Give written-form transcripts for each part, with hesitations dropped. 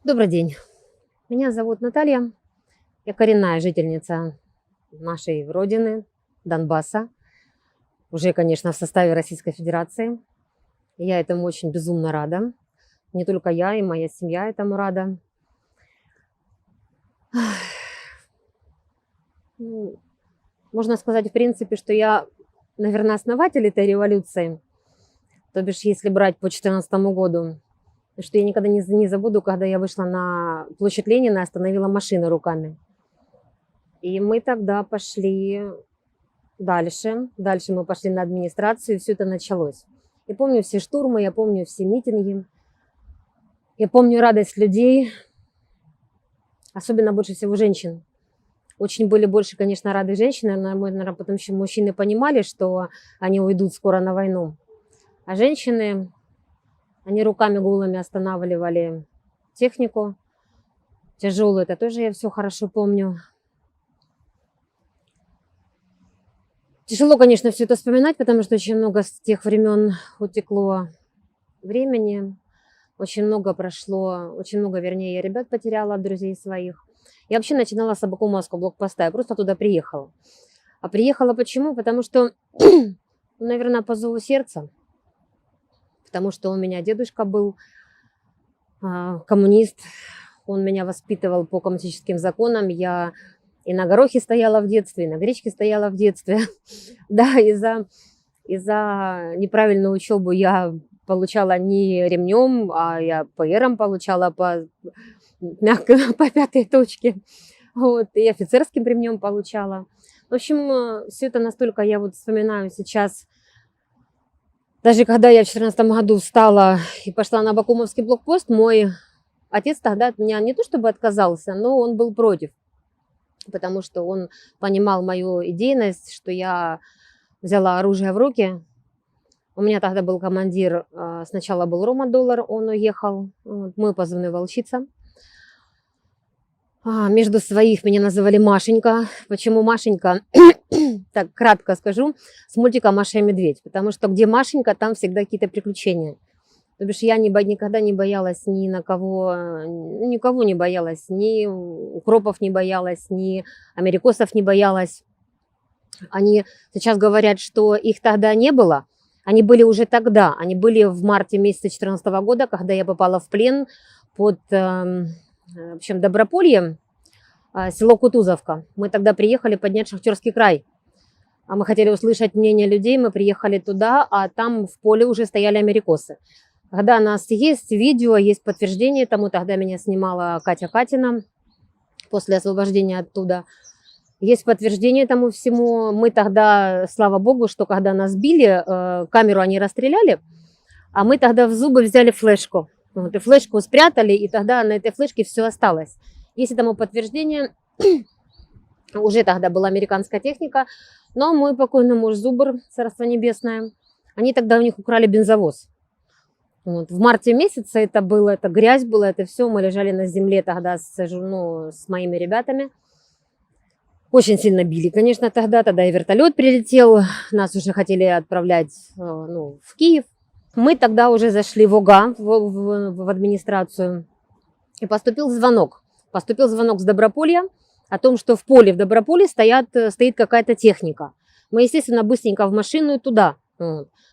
Добрый день. Меня зовут Наталья. Я коренная жительница нашей родины, Донбасса. Уже, конечно, в составе Российской Федерации. И я этому очень безумно рада. Не только я, и моя семья этому рада. Ну, Можно сказать, в принципе, что я, наверное, основатель этой революции. То бишь, если брать по 2014 году, что я никогда не забуду, когда я вышла на площадь Ленина и остановила машины руками. И мы тогда пошли дальше. Дальше мы пошли на администрацию, и все это началось. Я помню все штурмы, я помню все митинги, я помню радость людей, особенно больше всего женщин. Очень были больше, конечно, рады женщины, наверное, потому что мужчины понимали, что они уйдут скоро на войну. А женщины, они руками голыми останавливали технику тяжелую, это тоже я все хорошо помню. Тяжело, конечно, все это вспоминать, потому что очень много с тех времен утекло времени, очень много прошло, очень много, вернее, я ребят потеряла от друзей своих. Я вообще начинала с Абакумовского блокпоста, я просто туда приехала. А приехала почему? Потому что, наверное, по зову сердца, потому что у меня дедушка был коммунист, он меня воспитывал по коммунистическим законам, я и на горохе стояла в детстве, и на гречке стояла в детстве. Да, из-за неправильную учебу я получала не ремнем, а я ПРом получала мягко по пятой точке. Вот, и офицерским ремнем получала. В общем, все это настолько я вот вспоминаю сейчас. Даже когда я в 2014 году встала и пошла на Абакумовский блокпост, мой отец тогда от меня не то чтобы отказался, но он был против. Потому что он понимал мою идейность, что я взяла оружие в руки. У меня тогда был командир, сначала был Рома Доллар, он уехал, мой позывной «Волчица». Между своих меня называли Машенька. Почему Машенька? Так, кратко скажу, с мультика «Маша и медведь», потому что где Машенька, там всегда какие-то приключения. То бишь я никогда не боялась ни на кого, никого не боялась, ни укропов не боялась, ни америкосов не боялась. Они сейчас говорят, что их тогда не было, они были уже тогда, они были в марте месяца 2014 года, когда я попала в плен под, в общем, Доброполье, село Кутузовка. Мы тогда приехали поднять Шахтерский край. А мы хотели услышать мнение людей, мы приехали туда, а там в поле уже стояли америкосы. Когда у нас есть видео, есть подтверждение тому, тогда меня снимала Катя Катина после освобождения оттуда. Есть подтверждение тому всему. Мы тогда, слава богу, что когда нас били, камеру они расстреляли, а мы тогда в зубы взяли флешку. Вот, и флешку спрятали, и тогда на этой флешке все осталось. Есть тому подтверждение. Уже тогда была американская техника, но мой покойный муж Зубр, царство небесное, они тогда у них украли бензовоз. Вот. В марте месяце это было, это грязь была, это все. Мы лежали на земле тогда с моими ребятами. Очень сильно били, конечно, тогда и вертолет прилетел. Нас уже хотели отправлять в Киев. Мы тогда уже зашли в ОГА, в администрацию. И поступил звонок. Поступил звонок с Доброполья о том, что в поле в Доброполе стоит какая-то техника. Мы, естественно, быстренько в машину и туда.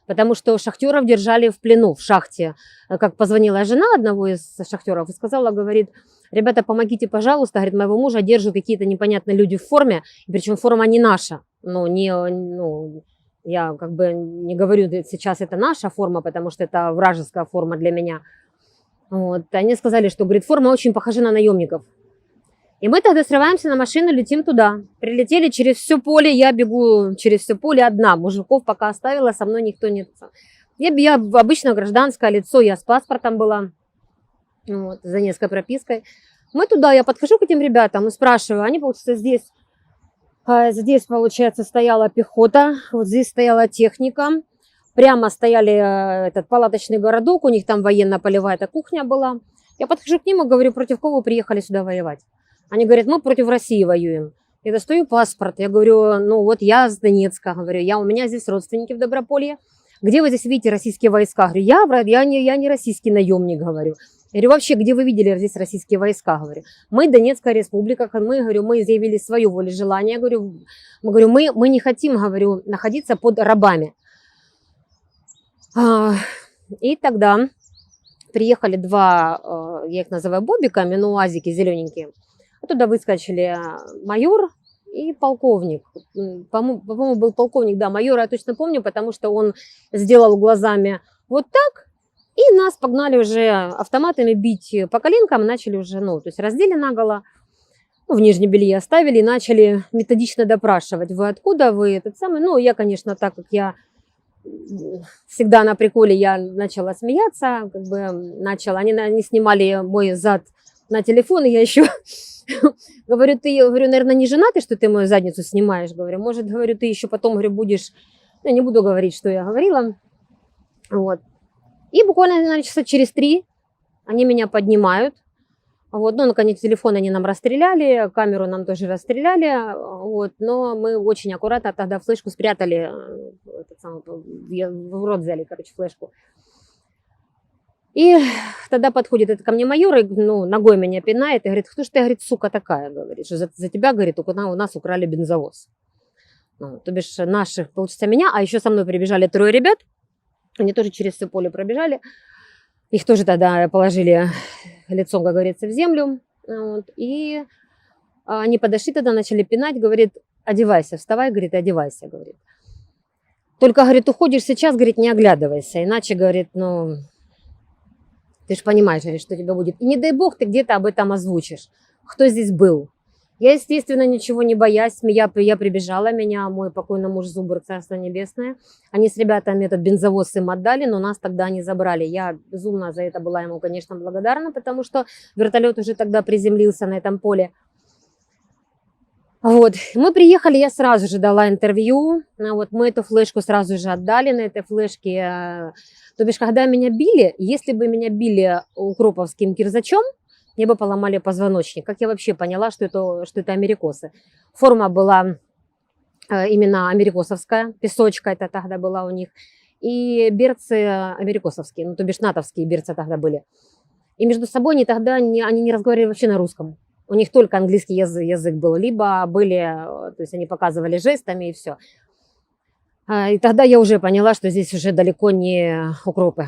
Потому что шахтеров держали в плену в шахте. Как позвонила жена одного из шахтеров и сказала, говорит, ребята, помогите, пожалуйста, говорит, моего мужа держат какие-то непонятные люди в форме, и причем форма не наша. Я как бы не говорю сейчас это наша форма, потому что это вражеская форма для меня. Вот. Они сказали, что, говорит, форма очень похожа на наемников. И мы тогда срываемся на машину, летим туда. Прилетели через все поле, я бегу через все поле одна. Мужиков пока оставила, со мной никто нет. Я обычно гражданское лицо, я с паспортом была, вот, за несколько пропиской. Мы туда, я подхожу к этим ребятам и спрашиваю, они, получается, здесь, получается, стояла пехота, вот здесь стояла техника. Прямо стояли этот палаточный городок, у них там военно-полевая эта кухня была. Я подхожу к ним и говорю, против кого вы приехали сюда воевать? Они говорят, мы против России воюем. Я достаю паспорт, я говорю, вот я с Донецка, говорю, у меня здесь родственники в Доброполье. Где вы здесь видите российские войска? Говорю, я не российский наемник, говорю. Я говорю, вообще, где вы видели здесь российские войска? Говорю, мы Донецкая республика, мы заявили свою волеизъявление. Говорю, мы не хотим, говорю, находиться под рабами. И тогда приехали два, я их называю бобиками, но уазики зелененькие. Оттуда выскочили майор и полковник. По-моему, был полковник, да, майора я точно помню, потому что он сделал глазами вот так, и нас погнали уже автоматами бить по коленкам, начали уже, ну, то есть раздели наголо, ну, в нижнем белье оставили и начали методично допрашивать. Вы откуда, вы этот самый? Ну, я, конечно, так как я всегда на приколе, я начала смеяться, как бы они снимали мой зад на телефон, и я еще говорю, наверное, не женатый, что ты мою задницу снимаешь, говорю, может, говорю, ты еще потом, говорю, будешь, я не буду говорить, что я говорила, вот. И буквально, наверное, часа через 3 они меня поднимают, вот, ну, наконец, телефон они нам расстреляли, камеру нам тоже расстреляли, вот, но мы очень аккуратно тогда флешку спрятали, в рот взяли, короче, флешку. И тогда подходит это ко мне майор, и, ну, ногой меня пинает и говорит, кто ж ты, говорит, сука такая, говорит, что за тебя, говорит, у нас украли бензовоз. Ну, то бишь наших, получится, меня, а еще со мной прибежали 3 ребят, они тоже через все поле пробежали, их тоже тогда положили лицом, как говорится, в землю, вот, и они подошли тогда, начали пинать, говорит, одевайся, вставай, говорит, одевайся, говорит. Только, говорит, уходишь сейчас, говорит, не оглядывайся, иначе, говорит, ну... Ты же понимаешь, что у тебя будет. И не дай бог ты где-то об этом озвучишь. Кто здесь был? Я, естественно, ничего не боясь. Я прибежала, меня мой покойный муж Зубр, Царство Небесное. Они с ребятами этот бензовоз им отдали, но нас тогда они забрали. Я безумно за это была ему, конечно, благодарна, потому что вертолет уже тогда приземлился на этом поле. Вот, мы приехали, я сразу же дала интервью, вот мы эту флешку сразу же отдали, на этой флешке, то бишь, когда меня били, если бы меня били укроповским кирзачом, мне бы поломали позвоночник, как я вообще поняла, что это америкосы. Форма была именно америкосовская, песочка это тогда была у них, и берцы америкосовские, ну, то бишь натовские берцы тогда были. И между собой они тогда они не разговаривали вообще на русском. У них только английский язык был, либо были, то есть они показывали жестами и все. И тогда я уже поняла, что здесь уже далеко не укропы.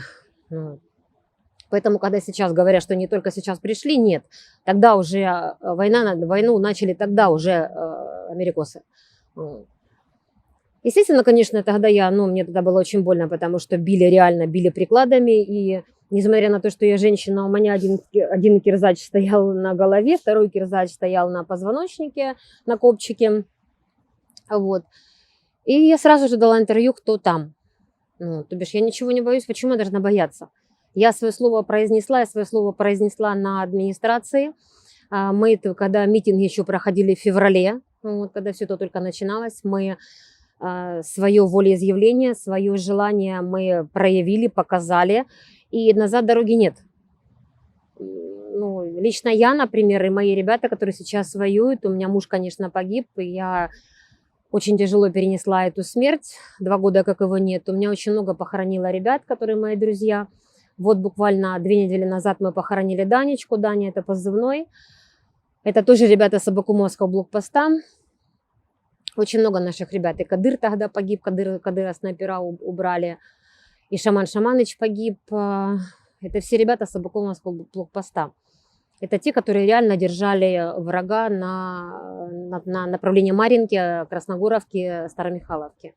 Поэтому, когда сейчас говорят, что не только сейчас пришли, нет. Тогда уже войну начали тогда уже америкосы. Естественно, конечно, тогда мне тогда было очень больно, потому что реально били прикладами, и несмотря на то, что я женщина, у меня один кирзач стоял на голове, второй кирзач стоял на позвоночнике, на копчике. Вот. И я сразу же дала интервью, кто там. То бишь я ничего не боюсь, почему я должна бояться? Я свое слово произнесла на администрации. Мы, когда митинги еще проходили в феврале, вот, когда все это только начиналось, мы свое волеизъявление, свое желание мы проявили, показали. И назад дороги нет. Лично я, например, и мои ребята, которые сейчас воюют, у меня муж, конечно, погиб, и я очень тяжело перенесла эту смерть, 2 года, как его нет. У меня очень много похоронила ребят, которые мои друзья. Вот буквально 2 недели назад мы похоронили Данечку, Даня это позывной. Это тоже ребята с Абакумовского блокпоста. Очень много наших ребят. И Кадыр тогда погиб, Кадыра снайпера убрали. И Шаман Шаманыч погиб. Это все ребята с Абакумовского блокпоста. Это те, которые реально держали врага на направлении Марьинки, Красногоровки, Старомихайловки.